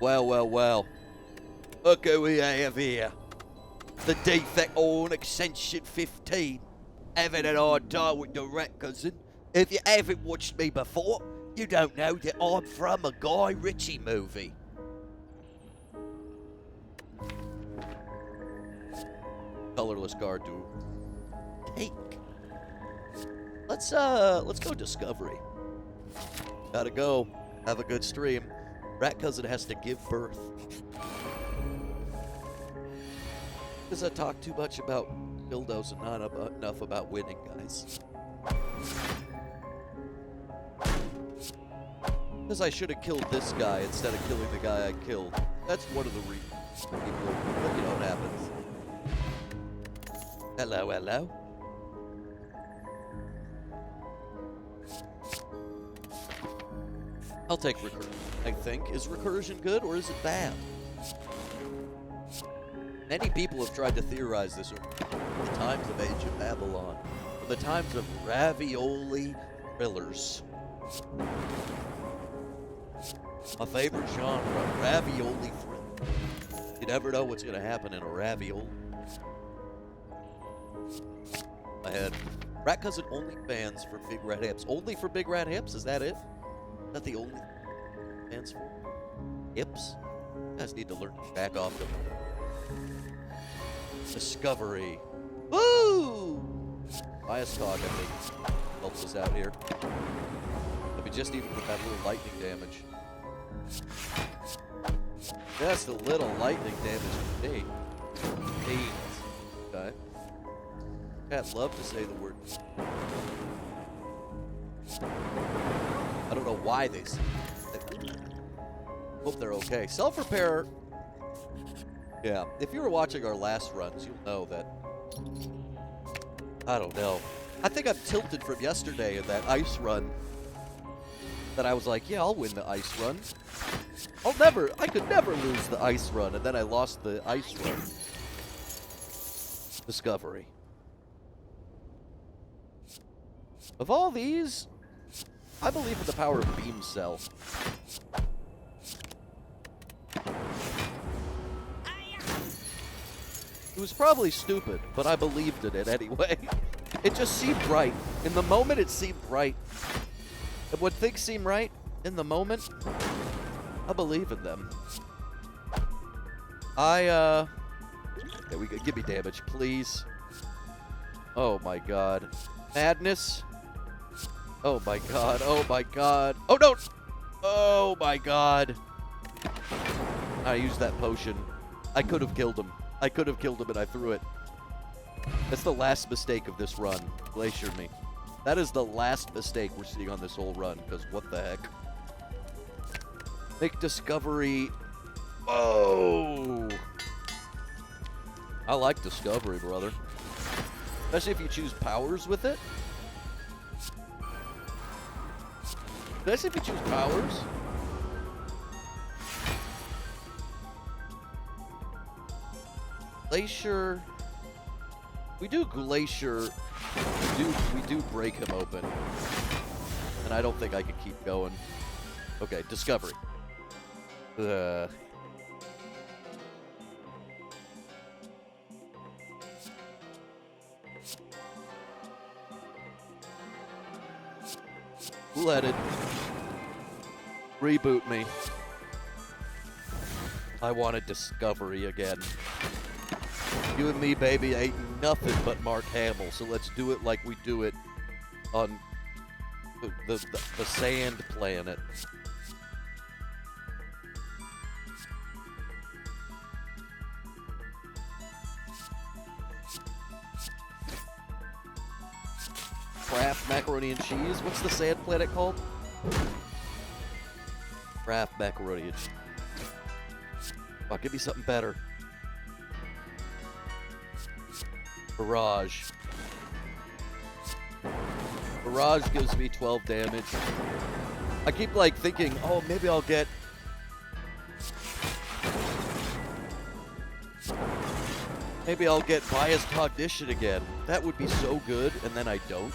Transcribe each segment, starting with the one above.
Well, well, well. Look who we have here. The defect on Extension 15. Having an idea with the rat cousin. If you haven't watched me before, you don't know that I'm from a Guy Ritchie movie. Colorless card to take. Let's go Discovery. Gotta go. Have a good stream. Rat cousin has to give birth. Because I talk too much about dildos and not enough about winning, guys. Because I should have killed this guy instead of killing the guy I killed. That's one of the reasons. People, you know what happens. Hello, hello. I'll take recursion, I think. Is recursion good or is it bad? Many people have tried to theorize this over the times of Age of Babylon, or the times of ravioli thrillers. My favorite genre, ravioli thriller. You never know what's going to happen in a ravioli. My head. Rat cousin only fans for big rat hips. Only for big rat hips? Is that it? Is that the only fans for hips? You guys need to learn to back off them. Discovery. Woo! Bias cog, I think, helps us out here. I mean, just even with that little lightning damage. Just a little lightning damage for me. 8. Okay. I'd love to say the word. I don't know why they say it. Hope they're okay. Self-repair. Yeah, if you were watching our last runs, you'll know that. I don't know. I think I'm tilted from yesterday in that ice run. That I was like, yeah, I'll win the ice run. I could never lose the ice run, and then I lost the ice run. Discovery. Of all these, I believe in the power of Beam Cell. It was probably stupid, but I believed in it anyway. It just seemed right. In the moment, it seemed right. And when things seem right, in the moment, I believe in them. Yeah, give me damage, please. Oh my god. Madness. Oh my god, oh my god. Oh no! Oh my god. I used that potion. I could have killed him. I could have killed him and I threw it. That's the last mistake of this run. Glacier me. That is the last mistake we're seeing on this whole run, because what the heck. Make Discovery. Oh! I like Discovery, brother. Especially if you choose powers with it. Especially if you choose powers. Glacier. We do Glacier. We do break him open. And I don't think I can keep going. Okay, Discovery. Cool-headed. Reboot me. I wanted Discovery again. You and me, baby, ain't nothing but Mark Hamill, so let's do it like we do it on the sand planet. Kraft macaroni and cheese? What's the sand planet called? Kraft macaroni and cheese. Oh, give me something better. Barrage. Barrage gives me 12 damage. I keep like thinking, oh, maybe I'll get... Maybe I'll get Biased Cognition again. That would be so good, and then I don't.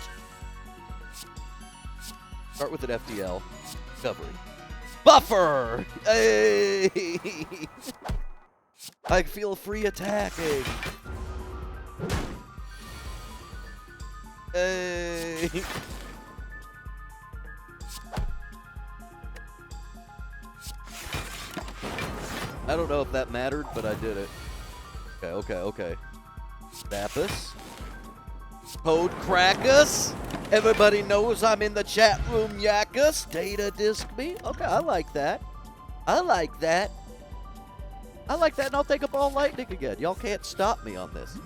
Start with an FDL. Discovery. Buffer! Hey! I feel free attacking. Hey! I don't know if that mattered, but I did it. Okay. Bapus. Code Crackus. Everybody knows I'm in the chat room, Yakus. Data disk me. Okay, I like that. I like that, and I'll take a ball lightning again. Y'all can't stop me on this.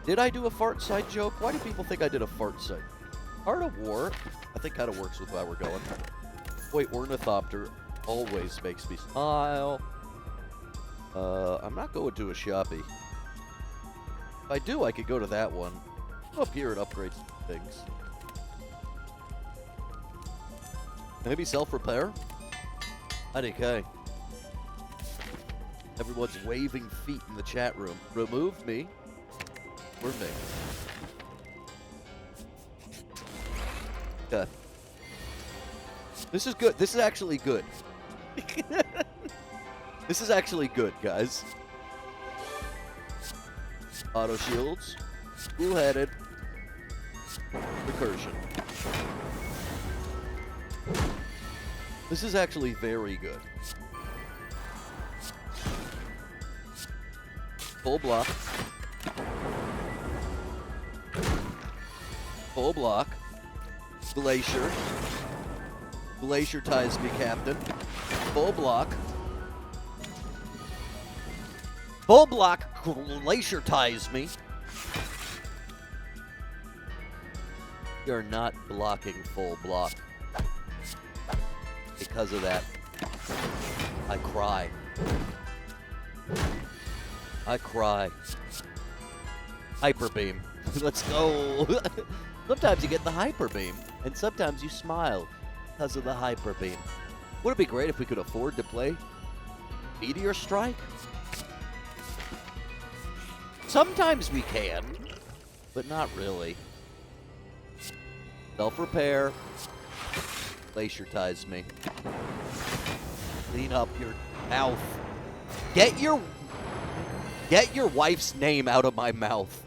Did I do a fart side joke? Why do people think I did a fart side? Art of War, I think kind of works with where we're going. Wait, Ornithopter always makes me smile. I'm not going to a Shoppy. If I do, I could go to that one. Go up here and upgrade things. Maybe self-repair? IDK. Everyone's waving feet in the chat room. Remove me. Or me. Okay. This is good. This is actually good. This is actually good, guys. Auto shields. Cool-headed. Recursion. This is actually very good. Full block. Full block. Glacier. Glacier ties me, Captain. Full block. Full block. Glacier ties me. You're not blocking full block. Because of that, I cry. I cry. Hyper beam. Let's go. Sometimes you get the hyper beam, and sometimes you smile because of the hyper beam. Would it be great if we could afford to play Meteor Strike? Sometimes we can, but not really. Self-repair. Glacier ties me. Clean up your mouth. Get your wife's name out of my mouth.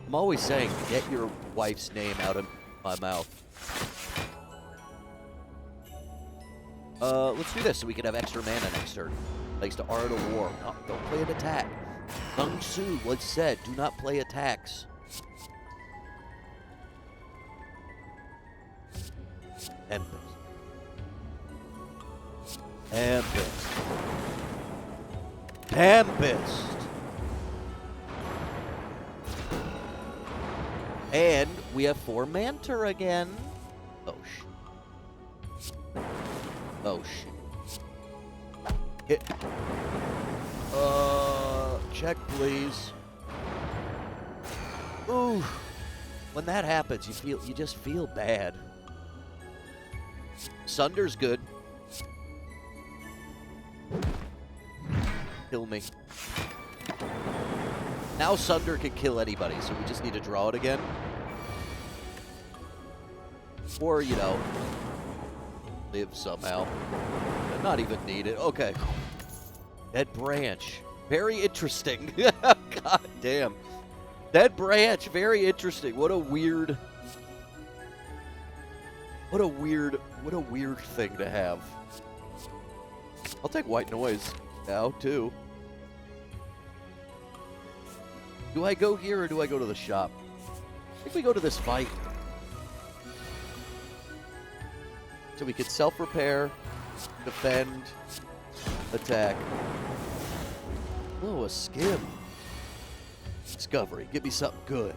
I'm always saying, get your wife's name out of my mouth. Let's do this so we can have extra mana next turn. Thanks to Art of War. No, don't play an attack. Sung Tzu once said, do not play attacks. Tempest. Tempest. Tempest. And we have 4 Manter again. Oh, shit. Oh, shit. Hit. Check, please. Ooh. When that happens, you just feel bad. Sunder's good. Kill me. Now Sunder can kill anybody, so we just need to draw it again. Or, you know, live somehow. Not even need it. Okay. Dead Branch. Very interesting. God damn. Dead Branch. Very interesting. What a weird thing to have. I'll take White Noise now, too. Do I go here or do I go to the shop? I think we go to this fight. So we can self-repair, defend, attack. Oh, a skim. Discovery. Give me something good.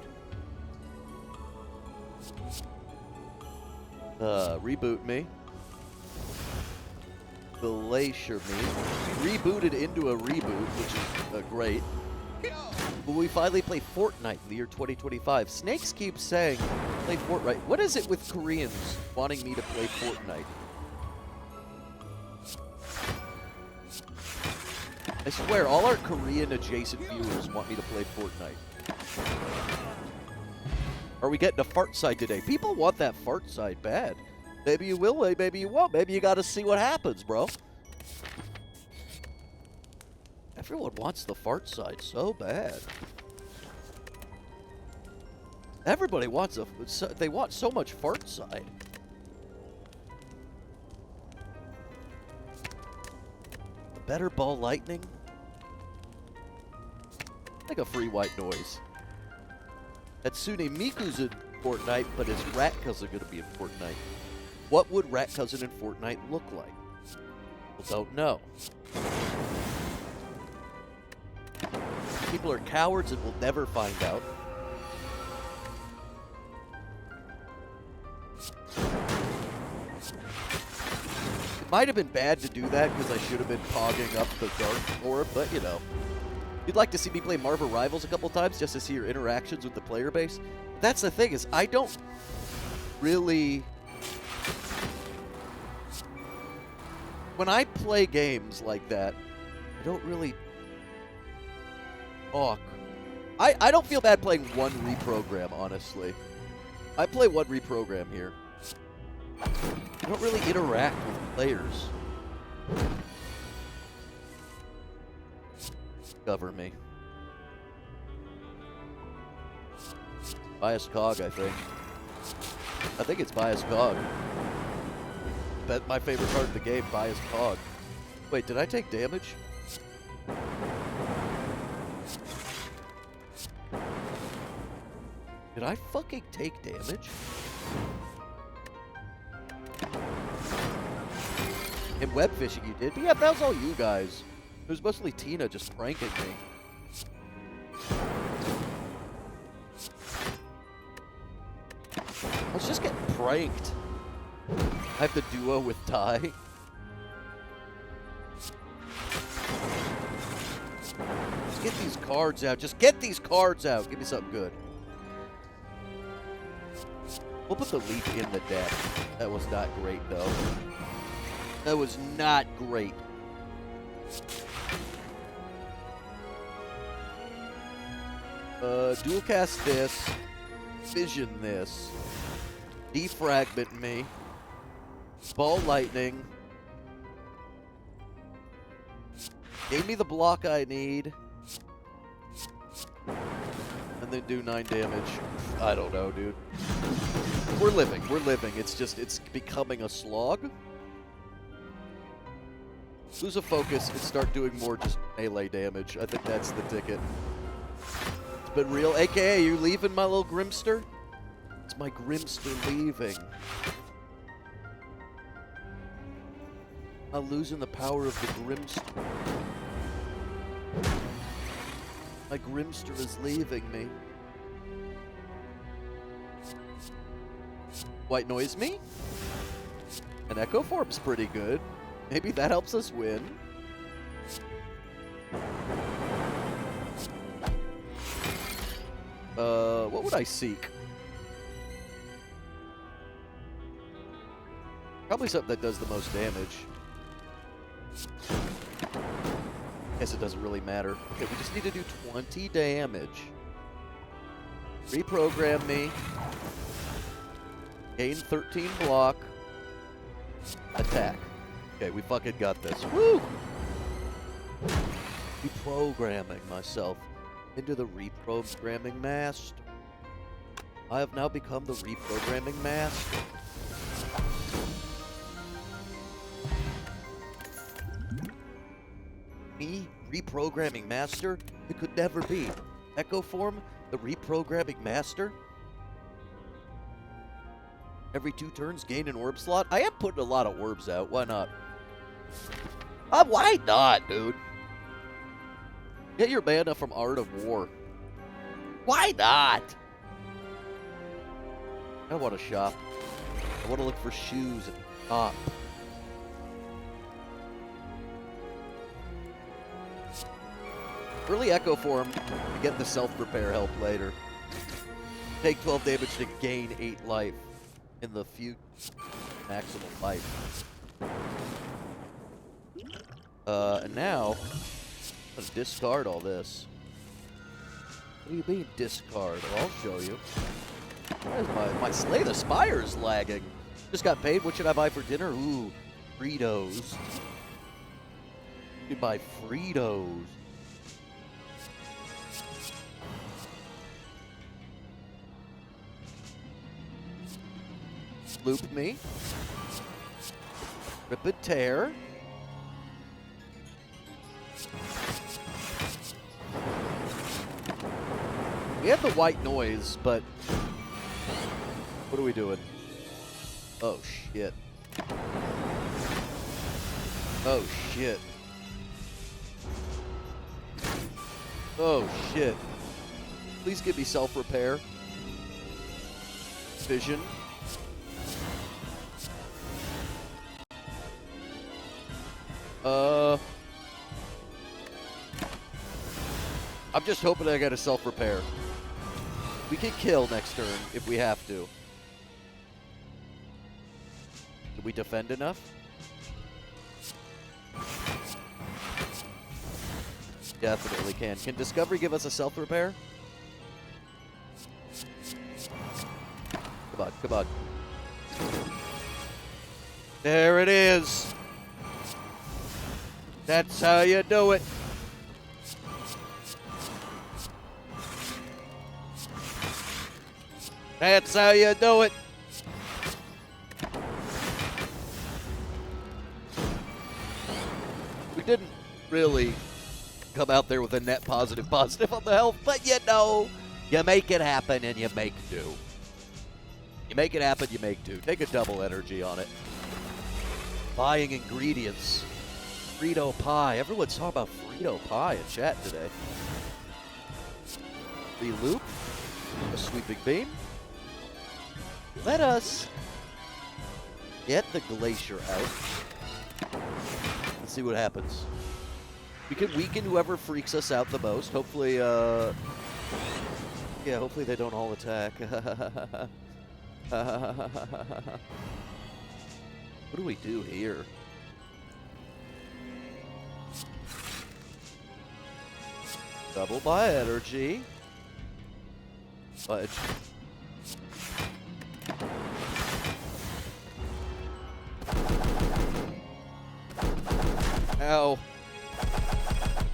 Reboot me. Glacier me. Rebooted into a reboot, which is great. Will we finally play Fortnite in the year 2025? Snakes keep saying play Fortnite. What is it with Koreans wanting me to play Fortnite? I swear, all our Korean-adjacent viewers want me to play Fortnite. Are we getting a fart side today? People want that fart side bad. Maybe you will, maybe you won't. Maybe you got to see what happens, bro. Everyone wants the fart side so bad. Everybody wants they want so much fart side. A better ball lightning? Like a free white noise. Hatsune Miku's in Fortnite, but his rat cousin gonna be in Fortnite. What would rat cousin in Fortnite look like? Well, don't know. People are cowards and will never find out. It might have been bad to do that because I should have been pogging up the dark orb, but you know. You'd like to see me play Marvel Rivals a couple times just to see your interactions with the player base. That's the thing, is I don't really... When I play games like that, I don't really talk. I don't feel bad playing one reprogram, honestly. I play one reprogram here. I don't really interact with players. Cover me. Bias Cog, I think. I think it's Bias Cog. That's my favorite part of the game, Bias Cog. Wait, did I take damage? Did I fucking take damage? In web fishing you did? But yeah, that was all you guys. It was mostly Tina just pranking me. I was just getting pranked. I have to duo with Ty. Just get these cards out. Just get these cards out. Give me something good. We'll put the leaf in the deck. That was not great, though. That was not great. Dual cast this. Vision this. Defragment me. Ball lightning. Gave me the block I need. And then do 9 damage. I don't know, dude. We're living. We're living. It's just, it's becoming a slog. Lose a focus and start doing more just melee damage. I think that's the ticket. It's been real. AKA, you leaving, my little Grimster? It's my Grimster leaving. I'm losing the power of the Grimster. My Grimster is leaving me. White noise me? An Echo Form's pretty good. Maybe that helps us win. What would I seek? Probably something that does the most damage. Guess it doesn't really matter. Okay, we just need to do 20 damage. Reprogram me. Gain 13 block. Attack. Okay, we fucking got this. Woo! Reprogramming myself into the reprogramming master. I have now become the reprogramming master. Me, reprogramming master? It could never be. Echo Form, the reprogramming master? Every 2 turns, gain an orb slot. I am putting a lot of orbs out. Why not? Why not, dude? Get your mana from Art of War. Why not? I want to shop. I want to look for shoes and top. Early Echo Form to get the self-repair help later. Take 12 damage to gain 8 life in the few maximal life. And now, I'm gonna discard all this. What do you mean discard? Well, I'll show you. Why is my Slay the Spire is lagging? Just got paid. What should I buy for dinner? Ooh, Fritos. You buy Fritos. Loop me. Rip and tear. We have the white noise, but what are we doing? Oh, shit. Oh, shit. Oh, shit. Please give me self-repair. Vision. I'm just hoping I got a self-repair. We can kill next turn if we have to. Did we defend enough? Definitely can. Can Discovery give us a self-repair? Come on, come on. There it is. That's how you do it. That's how you do it. We didn't really come out there with a net positive on the health, but you know, you make it happen and you make do. You make it happen, you make do. Take a double energy on it. Buying ingredients. Frito pie. Everyone's talking about Frito pie in chat today. Reloop. A sweeping beam. Let us get the glacier out. Let's see what happens. We can weaken whoever freaks us out the most. Hopefully, yeah, hopefully they don't all attack. What do we do here? Double by energy. Fudge. Ow.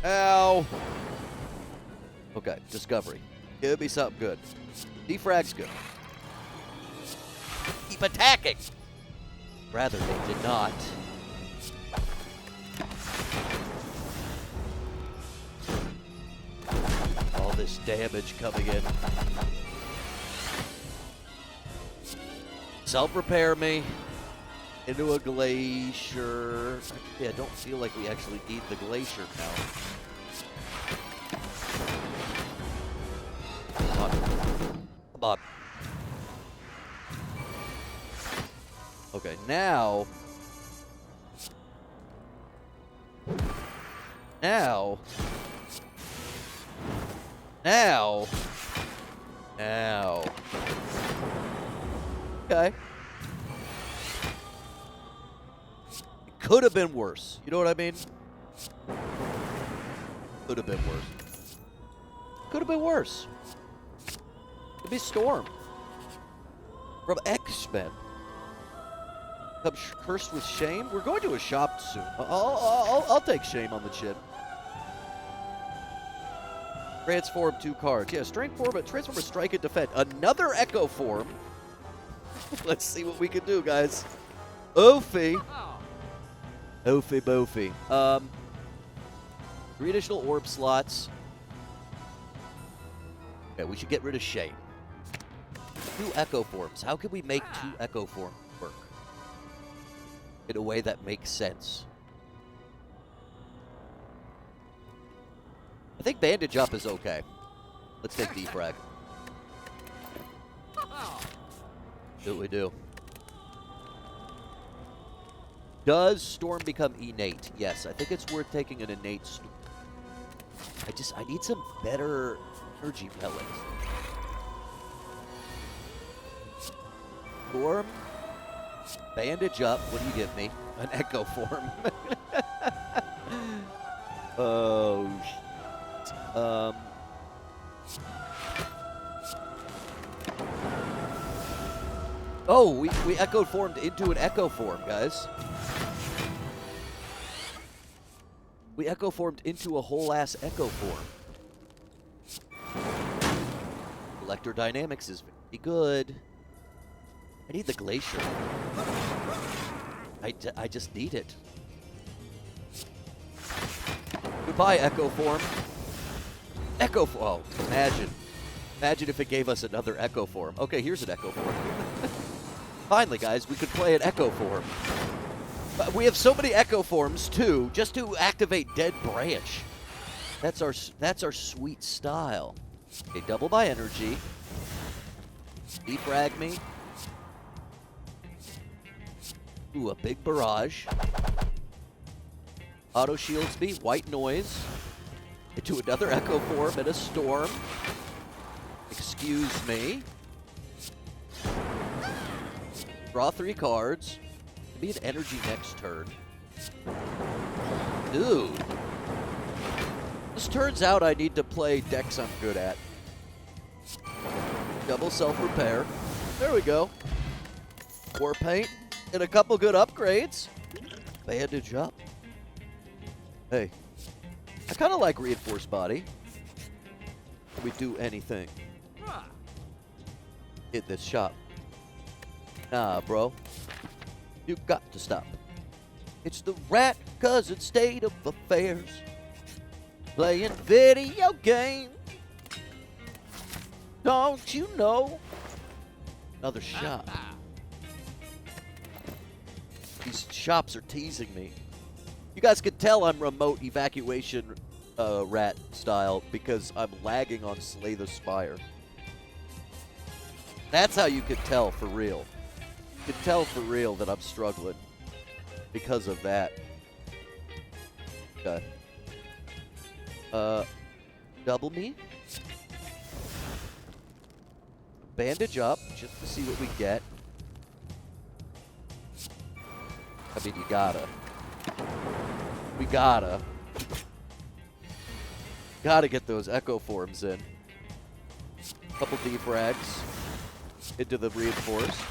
Ow. Okay, Discovery. Give me something good. Defrag's good. Keep attacking. Rather, they did not. All this damage coming in. Self-repair me into a glacier. Actually, I don't feel like we actually need the glacier now. Come on. Come on. Okay, now... Now... Okay. It could have been worse. You know what I mean? Could have been worse. Could have been worse. Could be Storm. From X-Men. Come cursed with shame? We're going to a shop soon. I'll take shame on the chin. Transform 2 cards. Yeah, transform a strike and defend. Another Echo form. Let's see what we can do, guys. Oofy. Oofy boofy. 3 additional orb slots. Okay, we should get rid of shame. 2 Echo forms. How can we make 2 Echo forms work in a way that makes sense? I think bandage up is okay. Let's take defrag. Do what we do. Does Storm become innate? Yes, I think it's worth taking an innate Storm. I need some better energy pellets. Storm, bandage up. What do you give me? An Echo form. Oh, Oh, we echo formed into an echo form, guys. We echo formed into a whole ass echo form. Electrodynamics is very good. I need the glacier. I just need it. Goodbye, echo form. Echo form. Oh, imagine. Imagine if it gave us another echo form. Okay, here's an echo form. Finally, guys, we could play an echo form. But we have so many echo forms too, just to activate Dead Branch. That's our sweet style. Okay, double my energy. Defrag me. Ooh, a big barrage. Auto shields me. White noise. Into another echo form and a storm. Excuse me. Draw 3 cards. Give me an energy next turn. Ooh. This turns out I need to play decks I'm good at. Double self-repair. There we go. War paint. And a couple good upgrades. Bandage up. Hey. I kind of like reinforced body. Can we do anything? Hit this shop. Nah, bro. You've got to stop. It's the rat cousin state of affairs. Playing video games. Don't you know? Another shop. These shops are teasing me. You guys can tell I'm remote evacuation rat style because I'm lagging on Slay the Spire. That's how you could tell for real. You can tell for real that I'm struggling because of that. Okay. Double me. Bandage up just to see what we get. I mean, you gotta. We gotta. Gotta get those echo forms in. Couple defrags into the reinforced.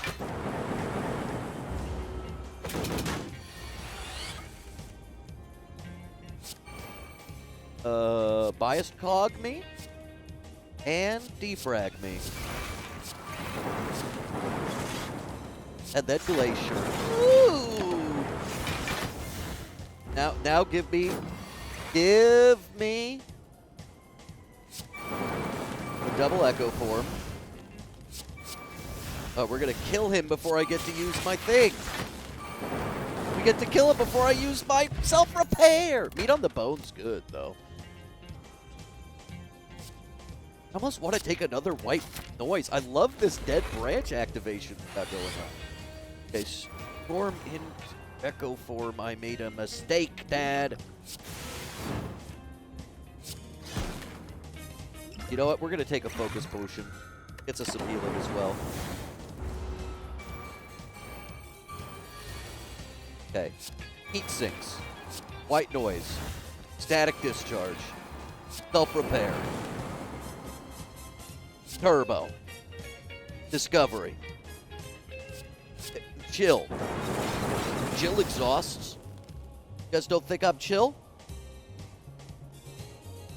Biased cog me and defrag me. And then glacier. Ooh. Now give me a double echo form. Oh, we're gonna kill him before I get to use my thing. We get to kill him before I use my self-repair. Meat on the bone's good, though. I almost want to take another white noise. I love this Dead Branch activation we got going on. Okay, storm in echo form. I made a mistake, Dad. You know what? We're going to take a focus potion. Gets us some healing as well. Okay. Heat sinks. White noise. Static discharge. Self-repair. Turbo. Discovery. Chill. Chill exhausts. You guys don't think I'm chill?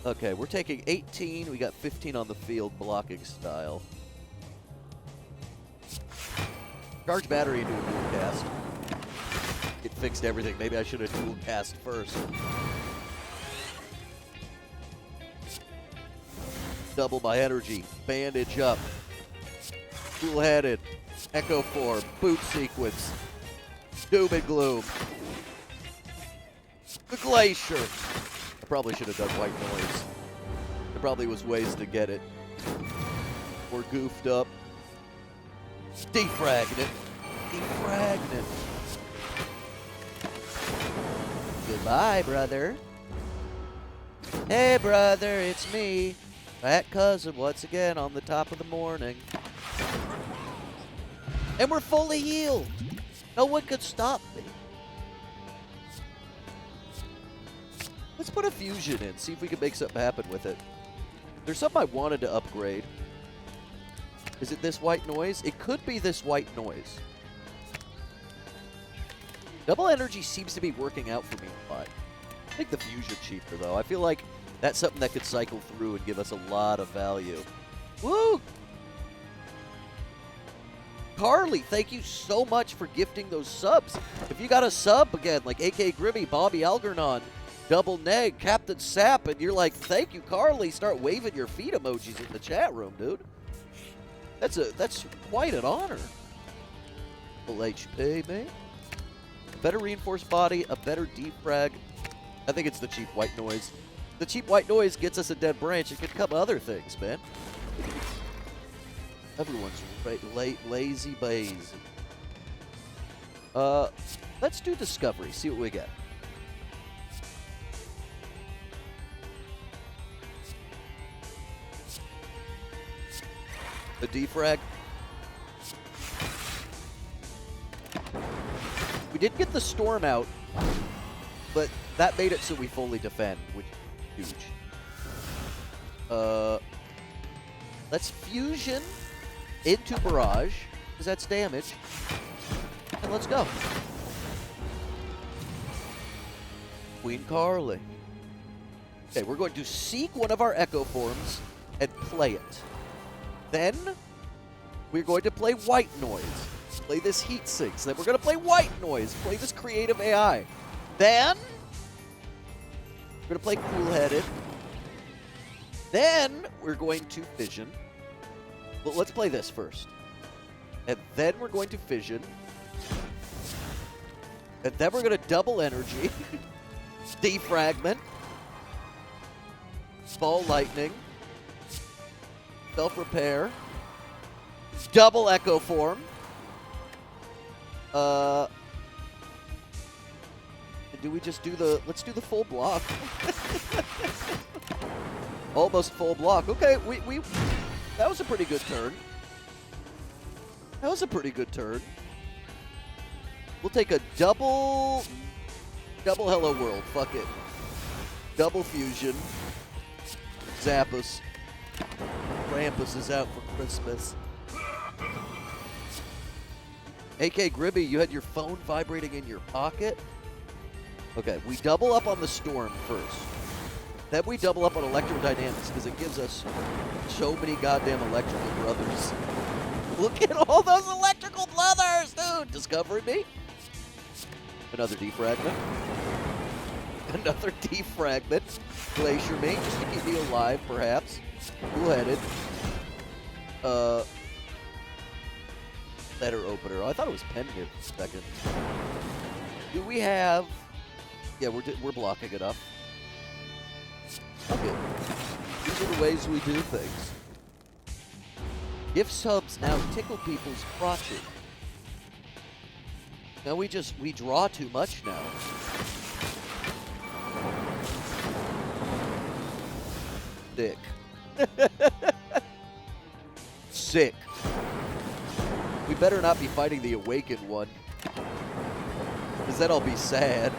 Okay, we're taking 18. We got 15 on the field blocking style. Charge battery into a dual cast. It fixed everything. Maybe I should have dual cast first. Double my energy. Bandage up. Dual-headed. Echo form. Boot sequence. Doom and gloom. The glacier. I probably should have done white noise. There probably was ways to get it. Or goofed up. Defragging it. Defragging it. Goodbye, brother. Hey, brother, it's me. Fat cousin once again on the top of the morning. And we're fully healed. No one could stop me. Let's put a fusion in, see if we can make something happen with it. There's something I wanted to upgrade. Is it this white noise? It could be this white noise. Double energy seems to be working out for me a lot. I think the fusion cheaper, though. I feel like that's something that could cycle through and give us a lot of value. Woo! Carly, thank you so much for gifting those subs. If you got a sub again, like AK Grimmy, Bobby Algernon, Double Neg, Captain Sap, and you're like, thank you, Carly, start waving your feet emojis in the chat room, dude. That's quite an honor. Full HP, man. Better reinforced body, a better defrag. I think it's the cheap white noise. The cheap white noise gets us a dead branch. It could come other things, man. Everyone's lazy bays. Let's do discovery. See what we get. The defrag. We did get the storm out, but that made it so we fully defend, which is huge. Let's fusion into barrage, because that's damage. And let's go. Queen Carly. Okay, we're going to seek one of our echo forms and play it. Then we're going to play white noise. Play this heat sinks. Then we're going to play white noise. Play this creative AI. Then we're going to play cool-headed. Then we're going to fission. Well, let's play this first. And then we're going to fission. And then we're going to double energy. Defragment. Ball lightning. Self-repair. Double echo form. Do we just do the... Let's do the full block. Almost full block. Okay, we... That was a pretty good turn. That was a pretty good turn. We'll take a double... Double Hello World. Fuck it. Double fusion. Zappos. Krampus is out for Christmas. AK Gribby, you had your phone vibrating in your pocket? Okay, we double up on the storm first. Then we double up on electrodynamics because it gives us so many goddamn electrical brothers. Look at all those electrical brothers, dude! Discovering me. Another defragment. Another defragment. Glacier me, just to keep me alive, perhaps. Cool-headed. Letter opener. Oh, I thought it was pen here for a second. Do we have... Yeah, we're blocking it up. Okay. These are the ways we do things. Gift subs now tickle people's crotches. Now we draw too much now. Sick. Sick. We better not be fighting the Awakened one. Because then I'll be sad.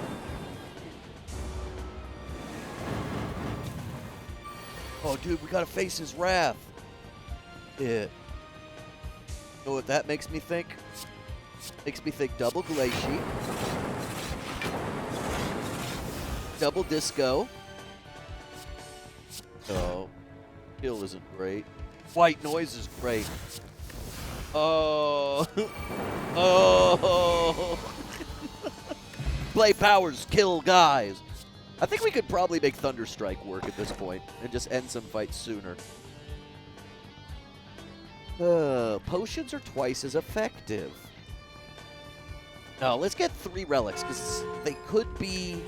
Oh, dude, we gotta face his wrath. Yeah. Know what that makes me think? Makes me think double Glacier. Double Disco. Oh. Kill isn't great. White noise is great. Oh. Oh. Play powers, kill guys. I think we could probably make Thunderstrike work at this point and just end some fights sooner. Potions are twice as effective. No, let's get 3 relics because they could be...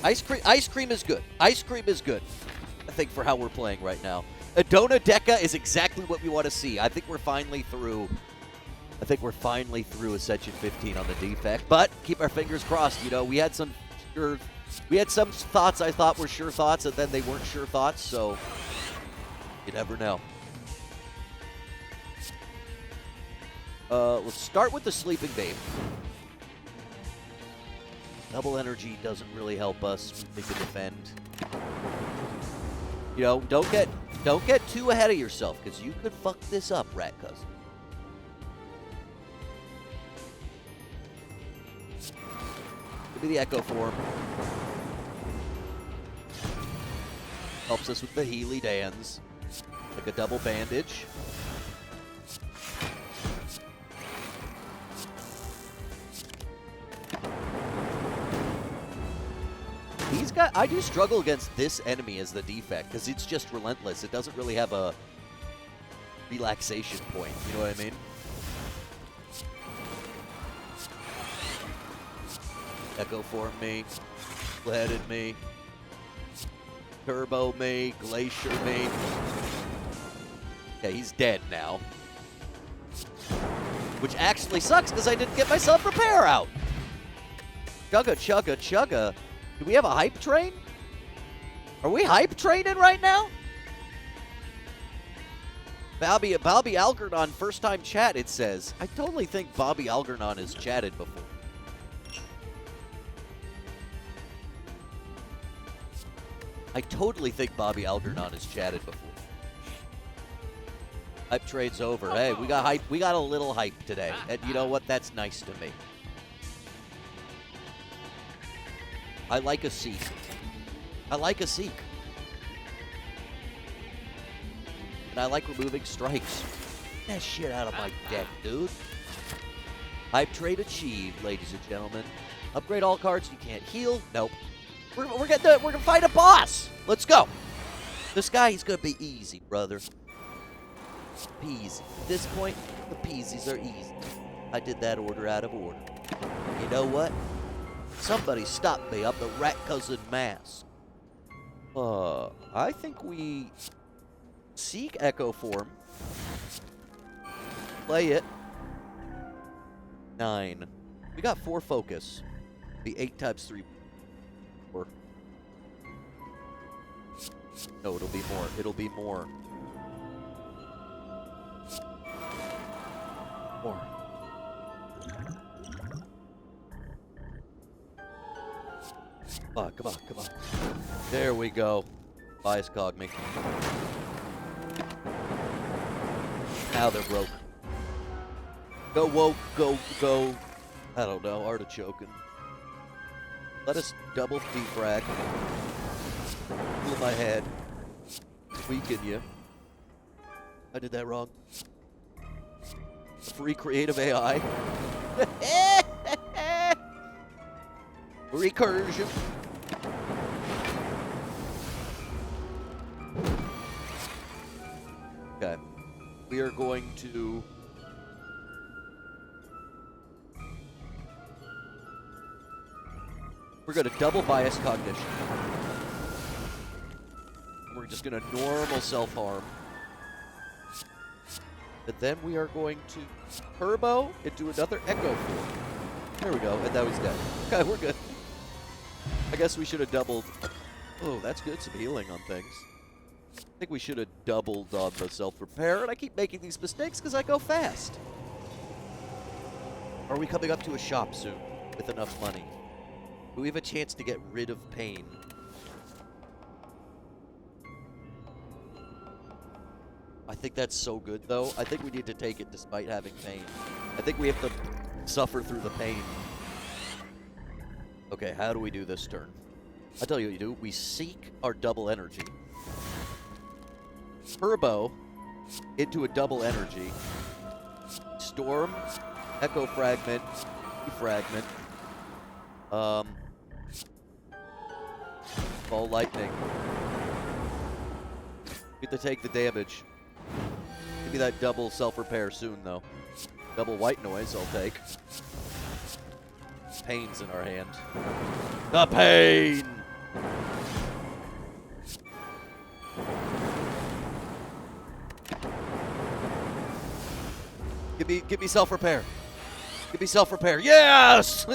Ice cream is good. Ice cream is good, I think, for how we're playing right now. Adona Deca is exactly what we want to see. I think we're finally through. I think we're finally through Ascension 15 on the defect. But keep our fingers crossed. You know, we had some thoughts I thought were sure thoughts, and then they weren't sure thoughts. So you never know. Let's start with the Sleeping Babe. Double energy doesn't really help us. We can defend. You know, don't get Don't get too ahead of yourself, because you could fuck this up, rat cousin. Give me the Echo form. Helps us with the Healy Dans. Like a double bandage. I do struggle against this enemy as the defect, because it's just relentless. It doesn't really have a relaxation point, you know what I mean? Echo form me, Splatted me, Turbo me, Glacier me. Yeah, he's dead now. Which actually sucks, because I didn't get myself repair out. Chugga, chugga, chugga. Do we have a hype train? Are we hype training right now? Bobby Algernon, first time chat, it says. I totally think Bobby Algernon has chatted before. I totally think Bobby Algernon has chatted before. Hype train's over. Hey, we got hype. We got a little hype today. And you know what? That's nice to me. I like a Seek. I like a Seek. And I like removing strikes. Get that shit out of my deck, dude. Hype trade achieved, ladies and gentlemen. Upgrade all cards. You can't heal. Nope. We're gonna fight a boss. Let's go. This guy, he's gonna be easy, brother. Peasy. At this point, the peasies are easy. I did that order out of order. You know what? Somebody stop me. I'm the rat cousin mask. I think we seek Echo form. Play it. 9. We got 4 focus. Be 8 times 3. 4. No, it'll be more. It'll be more. More. Come on, come on, come on. There we go. Bias cog me. Now they're broke. Go woke, go. I don't know, artichoking. Let us double defrag. Pull my head. Weaken you. I did that wrong. Free creative AI. Recursion. Okay. We are going to... We're going to double bias cognition. We're just going to normal self-harm. And then we are going to turbo into another echo form. There we go, and that was dead. Okay, we're good. I guess we should have doubled. Oh, that's good, some healing on things. I think we should have doubled on the self-repair, and I keep making these mistakes because I go fast. Are we coming up to a shop soon with enough money? Do we have a chance to get rid of pain? I think that's so good, though. I think we need to take it despite having pain. I think we have to suffer through the pain. Okay, how do we do this turn? I'll tell you what you do. We seek our double energy. Turbo into a double energy. Storm, Echo Fragment, Fragment. Ball Lightning. Get to take the damage. Give me that double self-repair soon, though. Double white noise, I'll take. Pain's in our hand. The pain! Give me self-repair. Give me self-repair. Yes!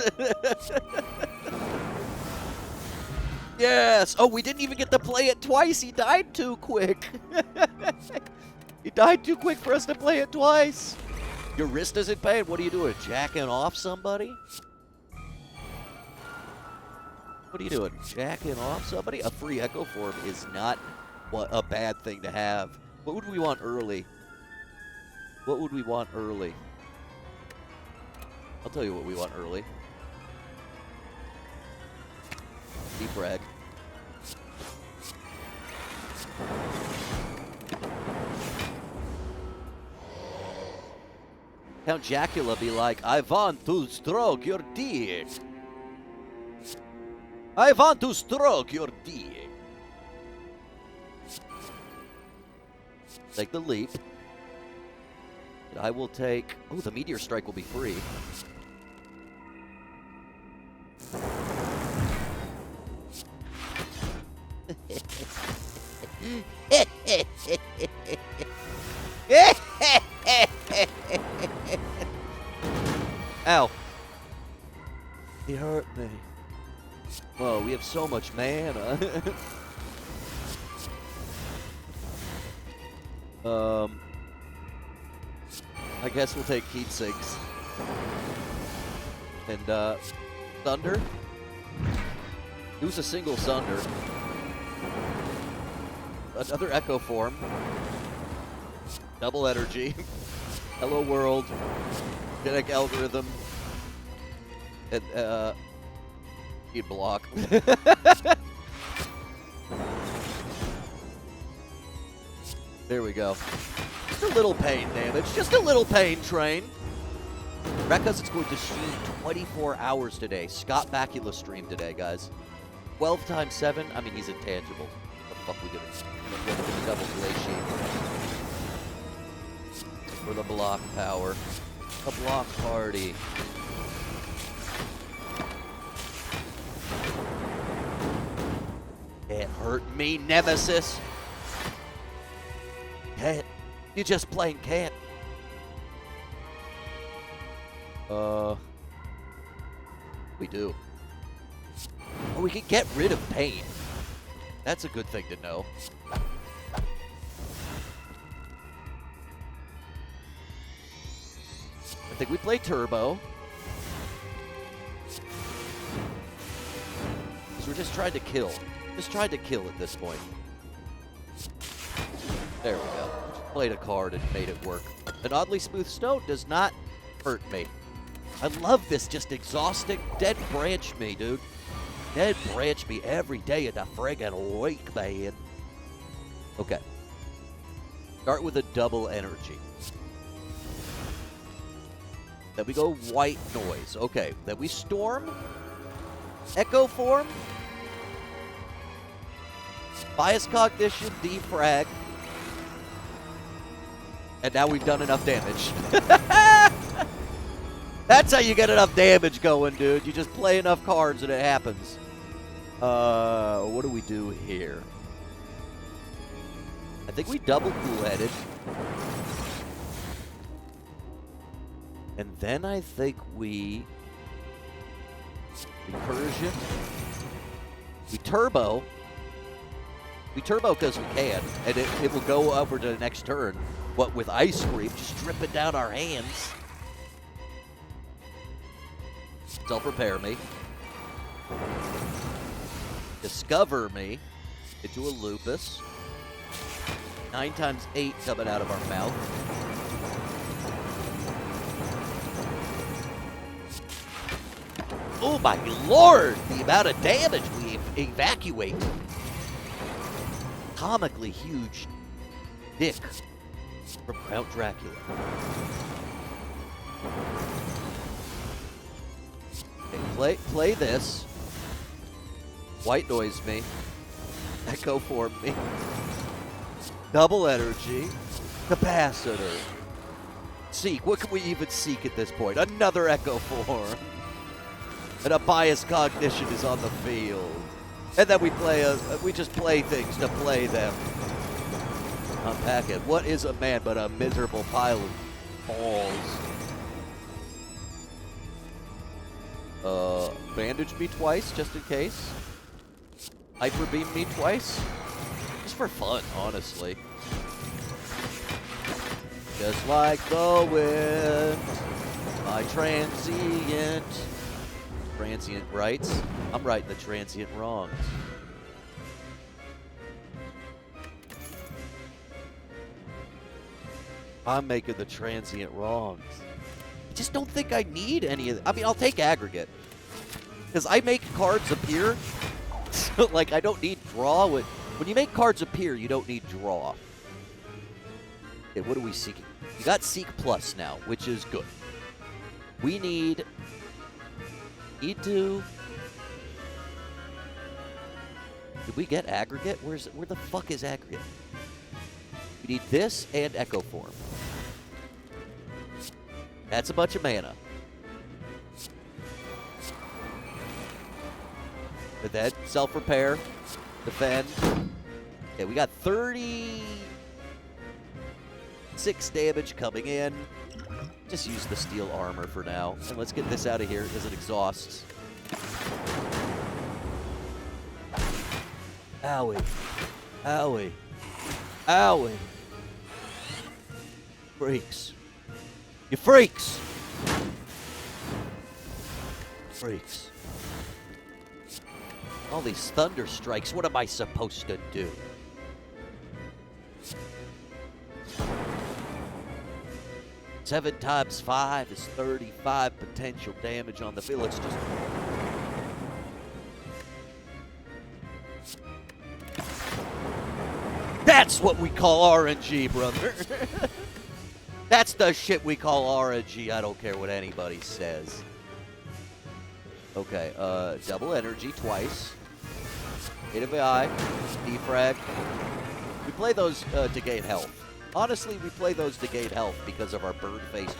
Yes! Oh, we didn't even get to play it twice. He died too quick. He died too quick for us to play it twice. Your wrist isn't pain. What are you doing? Jacking off somebody? What are you doing? Jacking off somebody? A free echo form is not what a bad thing to have. What would we want early? What would we want early? I'll tell you what we want early. Defrag. Count Jacula be like, I want to stroke your dick. I want to stroke your dick. Take the leap. And I will take... Oh, the Meteor Strike will be free. Ow. He hurt me. Whoa, we have so much mana. I guess we'll take heat sinks. And, Thunder? Use a single Thunder. Another Echo Form. Double Energy. Hello World. Genetic Algorithm. And, he'd block. There we go. Just a little pain damage. Just a little pain train. Rekka's is going to stream 24 hours today. Scott Bakula streamed today, guys. 12 times 7. I mean, he's intangible. What the fuck we doing? Look at the double glaciate. For the block power. The block party. Can't hurt me, Nemesis. Can't. You just plain can't. We do. Oh, we can get rid of pain. That's a good thing to know. I think we play Turbo. Because we're just trying to kill. Just trying to kill at this point. There we go. Just played a card and made it work. An oddly smooth stone does not hurt me. I love this just exhausting dead branch me, dude. Dead branch me every day of the friggin' week, man. Okay. Start with a double energy. Then we go white noise. Okay. Then we storm. Echo form. Bias cognition, defrag. And now we've done enough damage. That's how you get enough damage going, dude. You just play enough cards and it happens. What do we do here? I think we double cool-headed. And then I think we recursion. We turbo. We turbo because we can, and it will go over to the next turn. What with Ice Cream, just dripping down our hands. Self-repair me. Discover me into a lupus. 9 times 8 coming out of our mouth. Oh my lord! The amount of damage we evacuate. Comically huge dick from Count Dracula. Okay, play this. White noise me. Echo form me. Double energy. Capacitor. Seek. What can we even seek at this point? Another echo form. And a bias cognition is on the field. And then we just play things to play them. Unpack it. What is a man but a miserable pile of balls? Bandage me twice, just in case. Hyper beam me twice. Just for fun, honestly. Just like the wind, my transient. Transient rights. I'm writing the transient wrongs. I'm making the transient wrongs. I just don't think I need any of I mean, I'll take aggregate. Because I make cards appear. So, like, I don't need draw. When you make cards appear, you don't need draw. Okay, what are we seeking? You got Seek Plus now, which is good. We need to... Did we get aggregate? Where the fuck is aggregate? We need this and Echo Form. That's a bunch of mana. And then self-repair, defend. Okay, we got 36 damage coming in. Just use the steel armor for now. And let's get this out of here as it exhausts. Owie. Owie. Owie. Freaks. You freaks! Freaks. All these thunder strikes, what am I supposed to do? Seven times 5 is 35 potential damage on the field. Let's just... That's what we call RNG, brother. That's the shit we call RNG. I don't care what anybody says. Okay, double energy twice. 8 of the eye, defrag. We play those to gain health. Honestly, we play those to gain health because of our bird-faced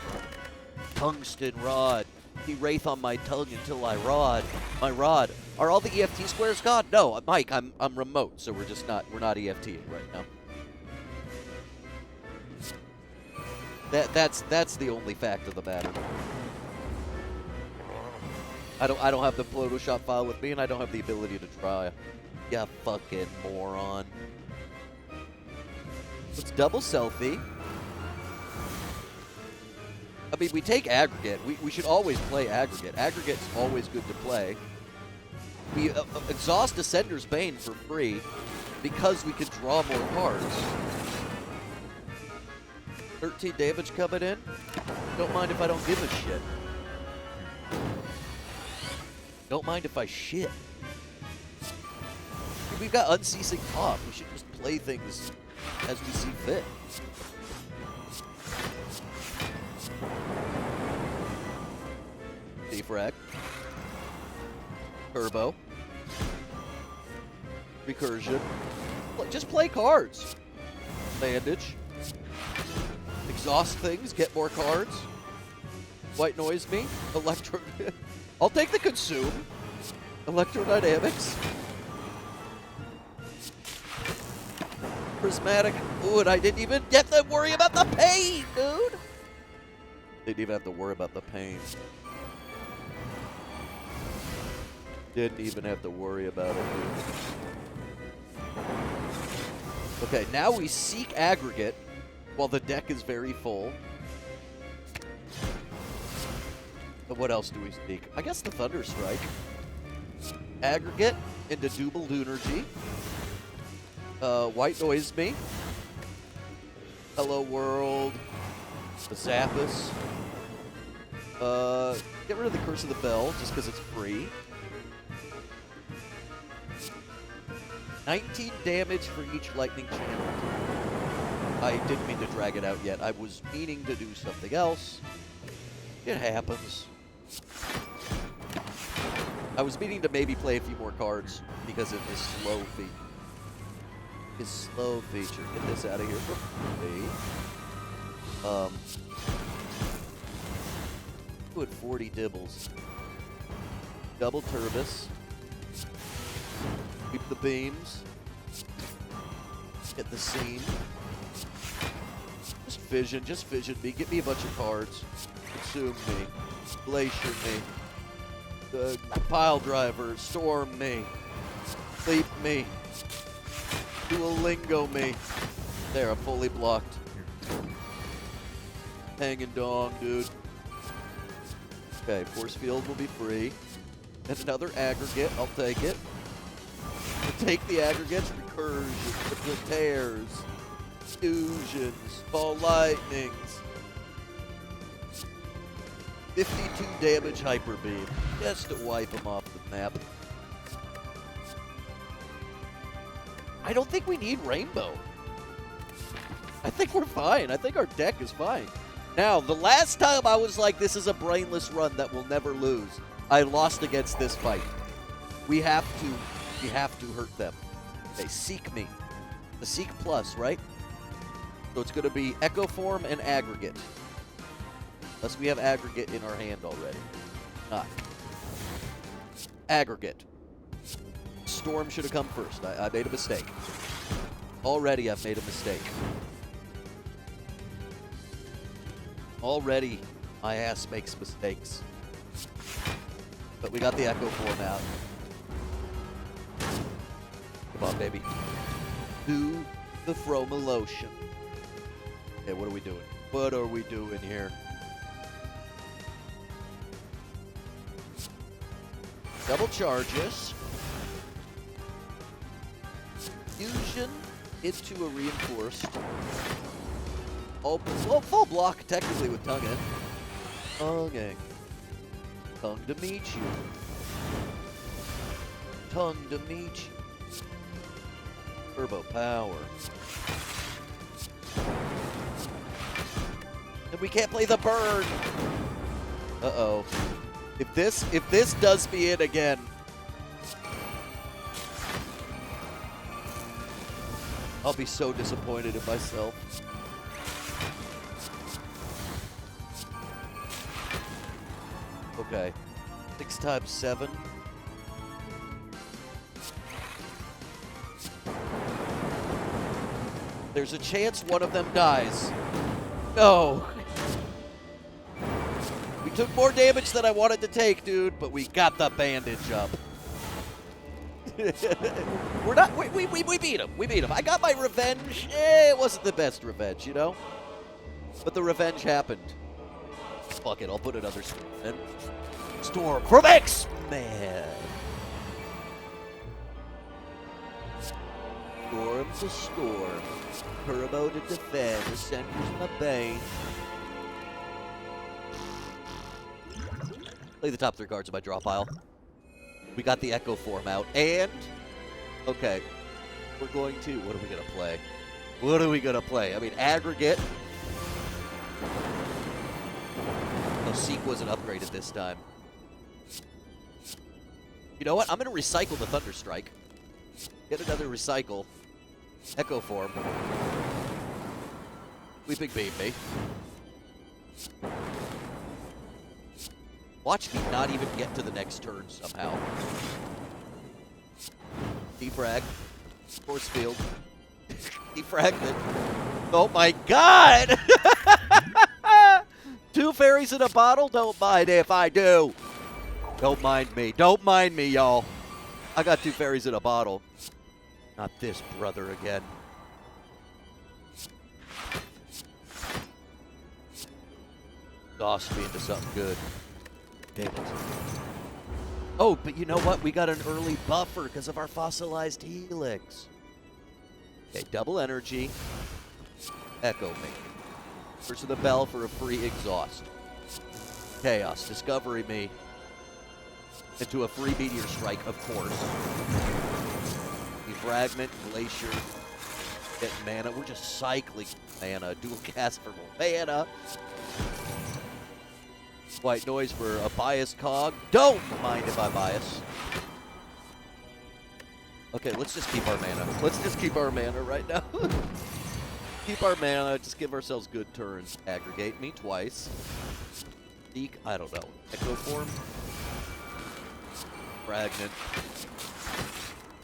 tungsten rod. He wraith on my tongue until I rod. My rod. Are all the EFT squares gone? No, Mike, I'm remote, so we're not EFTing right now. That's the only fact of the matter. I don't have the Photoshop file with me, and I don't have the ability to try. You fucking moron. Let's double selfie. I mean, we take aggregate. We should always play aggregate. Aggregate's always good to play. We exhaust Ascender's Bane for free because we can draw more cards. 13 damage coming in. Don't mind if I don't give a shit. Don't mind if I shit. We've got Unceasing Top. We should just play things as we see fit. Defrag. Turbo. Recursion. Just play cards. Bandage. Exhaust things, get more cards. White noise me. Electro. I'll take the consume. Electrodynamics. Prismatic. Ooh, and I didn't even get to worry about the pain, dude. Didn't even have to worry about the pain. Didn't even have to worry about it, dude. Okay, now we seek aggregate while the deck is very full. But what else do we seek? I guess the Thunder Strike. Aggregate into Double Lunargy. White Noise me. Hello World. The Zappus. Get rid of the Curse of the Bell just because it's free. 19 damage for each lightning channel. I didn't mean to drag it out yet. I was meaning to do something else. It happens. I was meaning to maybe play a few more cards because of his slow feature. His slow feature. Get this out of here for me. Put 40 dibbles. Double Turbis. Keep the beams. Get the scene. Just vision me. Get me a bunch of cards. Consume me. Glacier me. Pile driver. Storm me. Sleep me. Duolingo me. There, I'm fully blocked. Hanging dong, dude. Okay, force field will be free. And another aggregate. I'll take it. We'll take the aggregates. Recursion. The tears. Fusions. Ball lightnings. 52 damage hyper beam. Just to wipe him off the map. I don't think we need rainbow. I think we're fine. I think our deck is fine. Now, the last time I was like, this is a brainless run that we'll never lose, I lost against this fight. We have to hurt them. Okay, Seek me. The Seek Plus, right? So it's going to be Echo Form and Aggregate. Unless we have Aggregate in our hand already. Not. Aggregate. Storm should have come first. I made a mistake. Already I've made a mistake. Already my ass makes mistakes. But we got the Echo Form out. Come on, baby. Do the Fromalotion. Okay, what are we doing? What are we doing here? Double charges. Fusion into a reinforced. Open. Well, full block technically with tonguing. Tonguing. Tongue to meet you. Tongue to meet you. Turbo power. And we can't play the burn. Uh-oh. If this does me in again. I'll be so disappointed in myself. Okay. 6 times 7. There's a chance one of them dies. No. We took more damage than I wanted to take, dude, but we got the bandage up. We're not. We beat him. We beat him. I got my revenge. It wasn't the best revenge, you know? But the revenge happened. Fuck it, I'll put another storm in. Storm from X-Man. Storm to storm. Turbo to defend. The center's my bane. Play the top 3 cards of my draw pile. We got the Echo Form out. And, okay, we're going to, what are we going to play? What are we going to play? I mean, Aggregate. No, Seek wasn't upgraded this time. You know what? I'm going to recycle the Thunderstrike. Get another recycle. Echo Form. Sweeping Beam me. Watch me not even get to the next turn somehow. Defrag. Force field. Defragment. Oh my god! 2 fairies in a bottle? Don't mind if I do. Don't mind me. Don't mind me, y'all. I got 2 fairies in a bottle. Not this brother again. Tossed me into something good. Damn it. Oh, but you know what? We got an early buffer because of our fossilized helix. Okay, double energy. Echo me. Curse of the Bell for a free exhaust. Chaos. Discovery me. Into a free meteor strike, of course. Defragment, Glacier. Get mana. We're just cycling mana. Dual cast for more mana. White noise for a biased cog. Don't mind if I bias. Okay, let's just keep our mana. Let's just keep our mana right now. Keep our mana. Just give ourselves good turns. Aggregate me twice. Seek, I don't know. Echo Form. Fragment.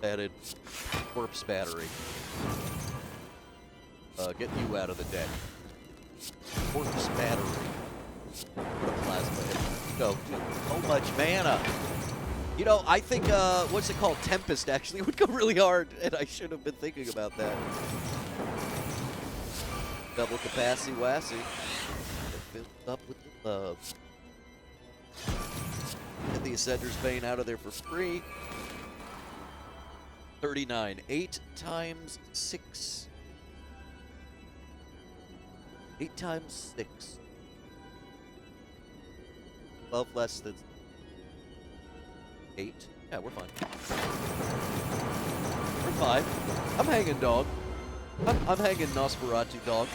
Added. Corpse Battery. Get you out of the deck. Corpse Battery. Put a plasma in. Go. So much mana. You know, I think, what's it called? Tempest actually would go really hard, and I should have been thinking about that. Double capacity Wassy. Filled up with the love. Get the Ascender's Bane out of there for free. 39. 8 times 6. 8 times 6. 12 less than 8. Yeah, we're fine. We're fine. I'm hanging, dog. I'm hanging, Nosferatu, dog.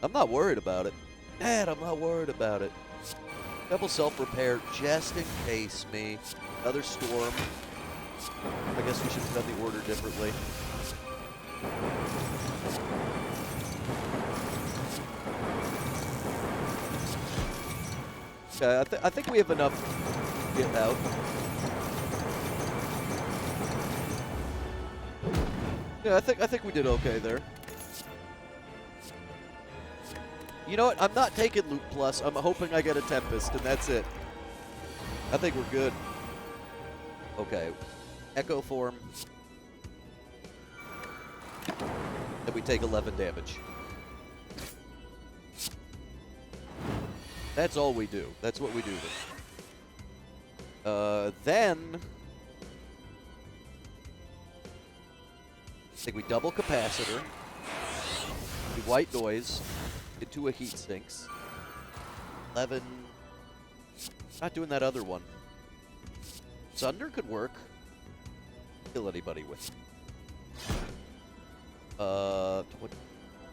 I'm not worried about it. Dad, I'm not worried about it. Double self-repair just in case, me. Another storm. I guess we should have done the order differently. Okay, I think we have enough to get out. Yeah, I think we did okay there. You know what? I'm not taking Loot Plus. I'm hoping I get a Tempest, and that's it. I think we're good. Okay. Echo Form. And we take 11 damage. That's all we do. That's what we do then... I think we double capacitor. We white noise into a heat sinks. 11. Not doing that other one. Sunder could work. Kill anybody with.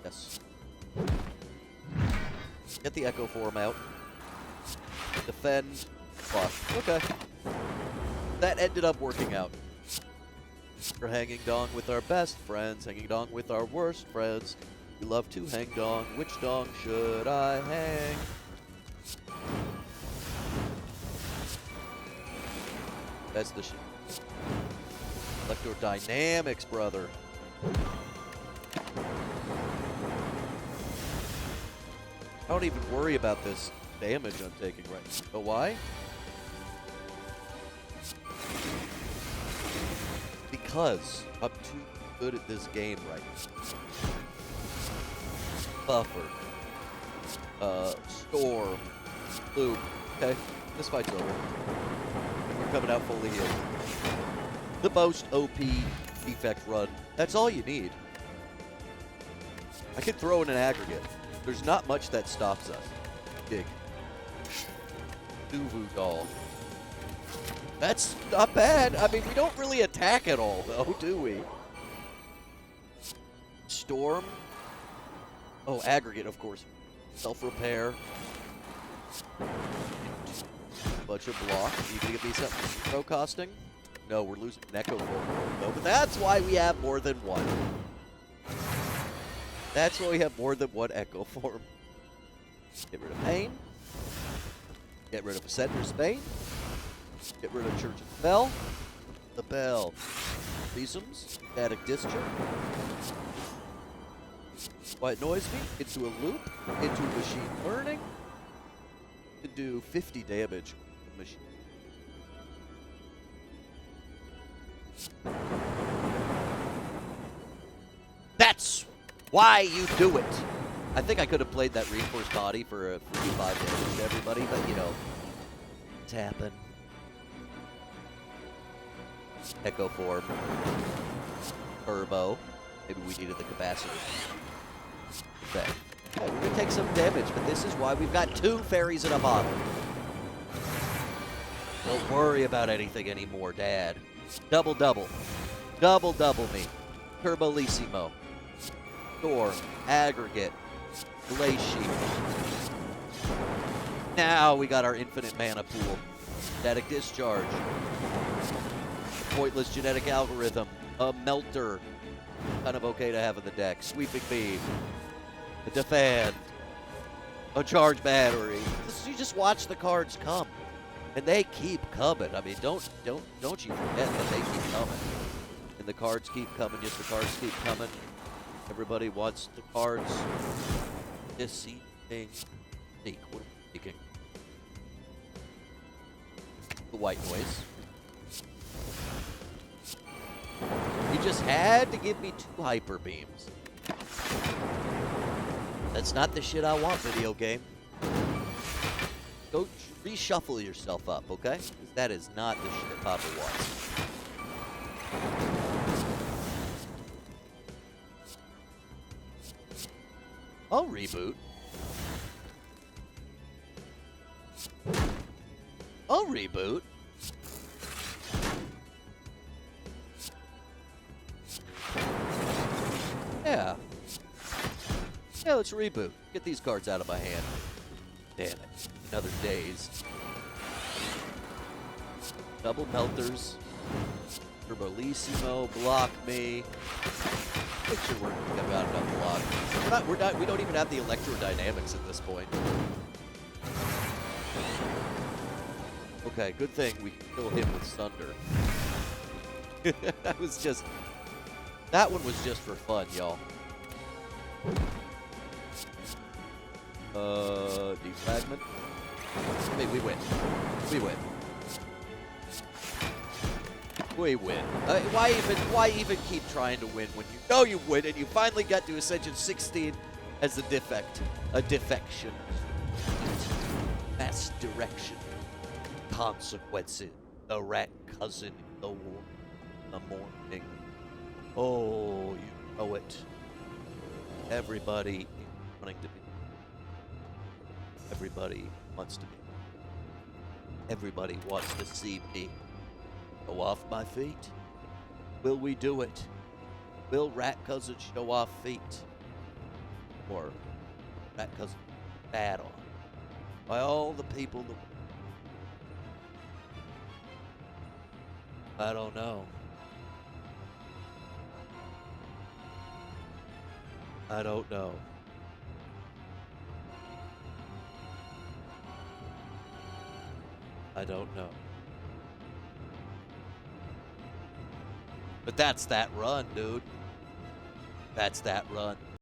Yes. Get the Echo Form out. Defend. Fuck. Okay. That ended up working out. We're hanging dong with our best friends, hanging dong with our worst friends. We love to hang dong. Which dong should I hang? That's the shit. Electrodynamics, brother. I don't even worry about this damage I'm taking right now. But why? Because I'm too good at this game right now. Buffer. Storm. Loop. Okay, this fight's over. We're coming out fully healed. The most OP defect run. That's all you need. I can throw in an aggregate. There's not much that stops us. Dig. Duvu doll. That's not bad. I mean, we don't really attack at all, though, do we? Storm. Oh, aggregate, of course. Self-repair. Bunch of block. You gonna give me something zero costing? No, we're losing Echo Form, though. But that's why we have more than one. That's why we have more than one Echo Form. Get rid of Pain. Get rid of Ascender's Bane. Get rid of Church of the Bell. The Bell. Reasons. Static Discharge. White Noise Me. Into a Loop. Into Machine Learning. To do 50 damage with Machine. That's why you do it. I think I could have played that Reinforced Body for a 55 damage to everybody, but you know, it's happened. Echo Form. Turbo. Maybe we needed the capacitor. Okay. Yeah, we're going to take some damage, but this is why we've got 2 fairies in a bottle. Don't worry about anything anymore, Dad. Double, double. Double, double me. Turbolissimo. Storm. Aggregate. Glacier. Now we got our infinite mana pool. Static Discharge. Pointless Genetic Algorithm. A Melter. Kind of okay to have in the deck. Sweeping Beam. A Defend. A Charge Battery. You just watch the cards come. And they keep coming. I mean, don't you forget that they keep coming. And the cards keep coming. Yes, the cards keep coming. Everybody wants the cards. This thing. What am I thinking? The White Noise. You just had to give me 2 Hyper Beams. That's not the shit I want, video game. Go reshuffle yourself up, okay? 'Cause that is not the shit Papa wants. I'll reboot. I'll reboot. Yeah. Yeah, let's reboot. Get these cards out of my hand. Damn it. Another daze. Double melters. Turbolissimo, block me. Make sure we've got enough block. We don't even have the electrodynamics at this point. Okay, good thing we can kill him with thunder. That one was just for fun, y'all. Defragment. Hey, we win. We win. We win. Why even keep trying to win when you know you win and you finally got to Ascension 16 as a defection. Mass direction. Consequences. The rat cousin in the morning. Oh, you know it. Everybody is wanting to be. Everybody wants to be. Everybody wants to see me go off my feet. Will we do it? Will Rat Cousin show off feet? Or Rat Cousin bad on? By all the people that I don't know. I don't know. I don't know. But that's that run, dude. That's that run.